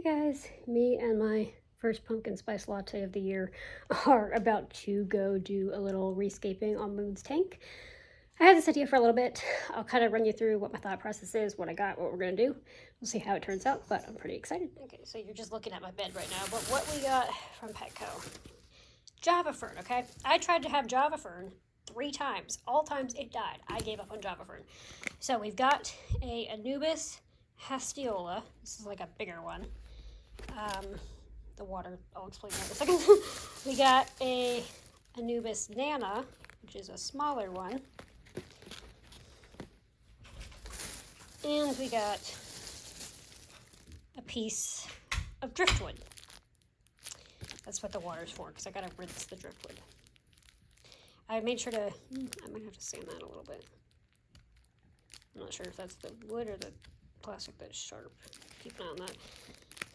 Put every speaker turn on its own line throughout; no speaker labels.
Guys, me and my first pumpkin spice latte of the year are about to go do a little rescaping on Moon's tank. I had this idea for a little bit. I'll kind of run you through what my thought process is, what I got, what we're going to do. We'll see how it turns out, but I'm pretty excited. Okay, so you're just looking at my bed right now, but what we got from Petco. Java fern, okay? I tried to have Java fern 3 times. All times it died. I gave up on Java fern. So we've got a Anubis hastiola. This is like a bigger one. The water, I'll explain that in a second. We got a Anubis nana, which is a smaller one. And we got a piece of driftwood. That's what the water's for, because I gotta rinse the driftwood. I made sure to, I might have to sand that a little bit. I'm not sure if that's the wood or the plastic that's sharp. Keep an eye on that.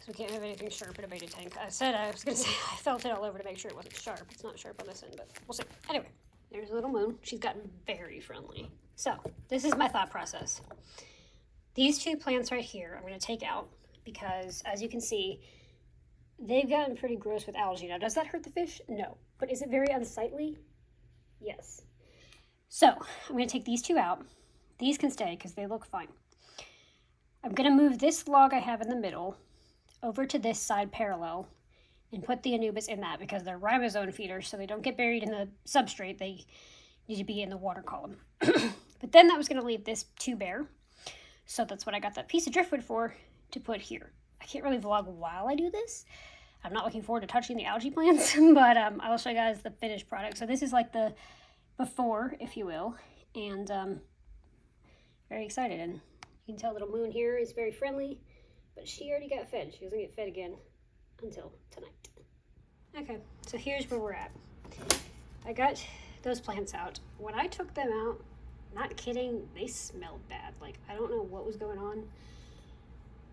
So we can't have anything sharp in a beta tank. I said I was gonna say I felt it all over to make sure it wasn't sharp. It's not sharp on this end, but we'll see. Anyway, there's little Moon. She's gotten very friendly. So this is my thought process. These 2 plants right here I'm gonna take out because, as you can see, they've gotten pretty gross with algae. Now, does that hurt the fish? No. But is it very unsightly? Yes. So I'm gonna take these 2 out. These can stay because they look fine. I'm gonna move this log I have in the middle over to this side parallel and put the Anubis in that because they're ribosome feeders, so they don't get buried in the substrate. They need to be in the water column. But then that was going to leave this 2 bare. So that's what I got that piece of driftwood for, to put here. I can't really vlog while I do this. I'm not looking forward to touching the algae plants, but I will show you guys the finished product. So this is like the before, if you will, and very excited. And you can tell little Moon here is very friendly. But she already got fed. She doesn't get fed again until tonight. Okay, so here's where we're at. I got those plants out. When I took them out, not kidding, they smelled bad. Like, I don't know what was going on.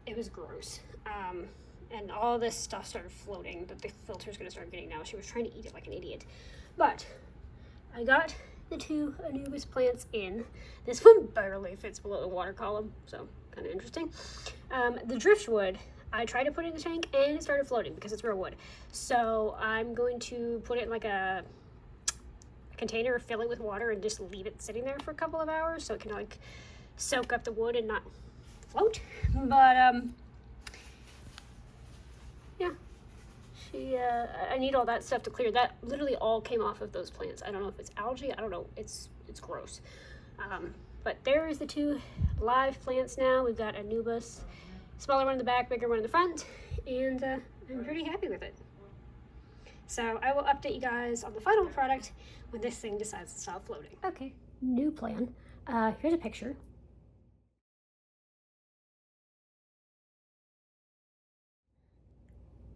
It was gross. And all this stuff started floating that the filter's gonna start getting now. She was trying to eat it like an idiot. But I got the 2 Anubis plants in. This one barely fits below the water column, so kind of interesting. The driftwood, I tried to put it in the tank and it started floating because it's real wood. So I'm going to put it in like a container, fill it with water, and just leave it sitting there for a couple of hours so it can like soak up the wood and not float. But yeah, I need all that stuff to clear. That literally all came off of those plants. I don't know if it's algae. I don't know. It's gross. But there is the 2 live plants now. We've got Anubis, smaller one in the back, bigger one in the front, and I'm pretty happy with it. So I will update you guys on the final product when this thing decides to stop floating. Okay, new plan. Here's a picture.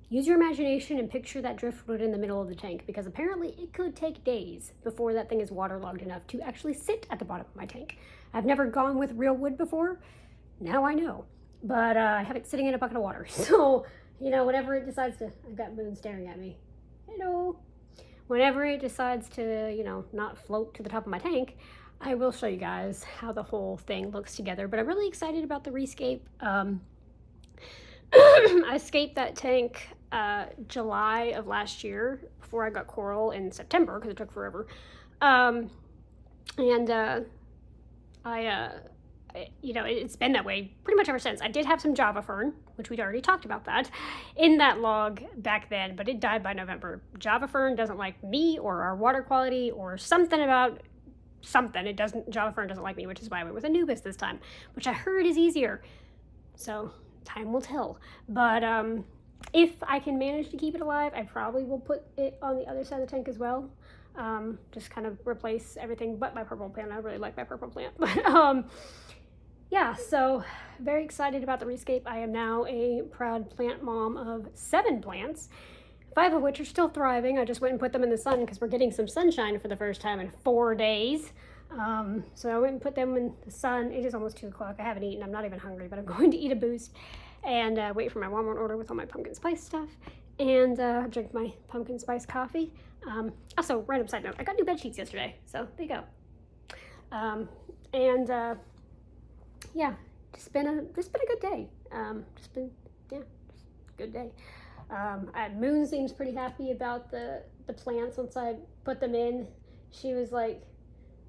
Use your imagination and picture that driftwood in the middle of the tank, because apparently it could take days before that thing is waterlogged enough to actually sit at the bottom of my tank. I've never gone with real wood before. Now I know. But I have it sitting in a bucket of water. So, you know, whenever it decides to... I've got Moon staring at me. Hello. Whenever it decides to, you know, not float to the top of my tank, I will show you guys how the whole thing looks together. But I'm really excited about the rescape. I scaped that tank July of last year before I got coral in September because it took forever. You know, it's been that way pretty much ever since. I did have some Java fern, which we'd already talked about that, in that log back then, but it died by November. Java fern doesn't like me or our water quality or something about something. Java fern doesn't like me, which is why I went with Anubis this time, which I heard is easier. So time will tell. But if I can manage to keep it alive, I probably will put it on the other side of the tank as well. Just kind of replace everything but my purple plant. I really like my purple plant. But yeah, so very excited about the rescape. I am now a proud plant mom of 7 plants, 5 of which are still thriving. I just went and put them in the sun because we're getting some sunshine for the first time in 4 days. So I went and put them in the sun. It is almost 2 o'clock. I haven't eaten. I'm not even hungry, but I'm going to eat a Boost and wait for my Walmart order with all my pumpkin spice stuff and drink my pumpkin spice coffee. Also, random side note, I got new bed sheets yesterday, so there you go. Yeah, just been a good day. Just good day. Moon seems pretty happy about the plants once I put them in. She was like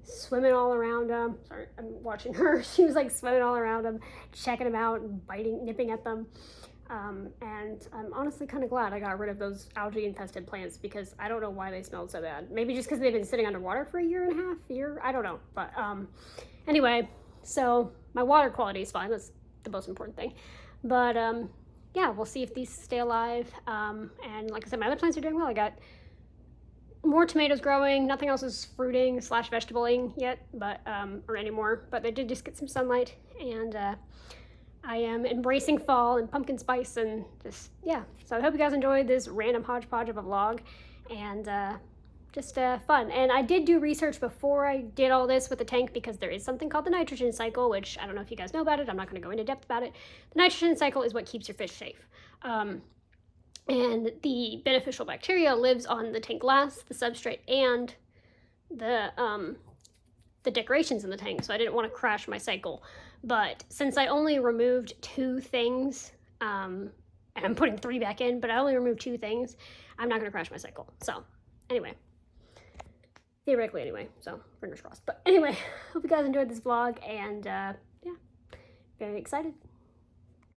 swimming all around them. Sorry, I'm watching her. She was like swimming all around them, checking them out and nipping at them. And I'm honestly kind of glad I got rid of those algae infested plants because I don't know why they smelled so bad. Maybe just because they've been sitting underwater for a year and a half, I don't know. But anyway, so my water quality is fine. That's the most important thing. But yeah, we'll see if these stay alive. And like I said, my other plants are doing well. I got more tomatoes growing. Nothing else is fruiting / vegetabling yet, but or anymore. But they did just get some sunlight, and I am embracing fall and pumpkin spice and just, yeah. So I hope you guys enjoyed this random hodgepodge of a vlog, and just fun. And I did do research before I did all this with the tank because there is something called the nitrogen cycle, which I don't know if you guys know about it. I'm not going to go into depth about it. The nitrogen cycle is what keeps your fish safe. And the beneficial bacteria lives on the tank glass, the substrate, and the decorations in the tank. So I didn't want to crash my cycle. But since I only removed 2 things, and I'm putting 3 back in, but I only removed 2 things, I'm not going to crash my cycle. So anyway, theoretically anyway, so fingers crossed. But anyway, hope you guys enjoyed this vlog, and yeah, very excited.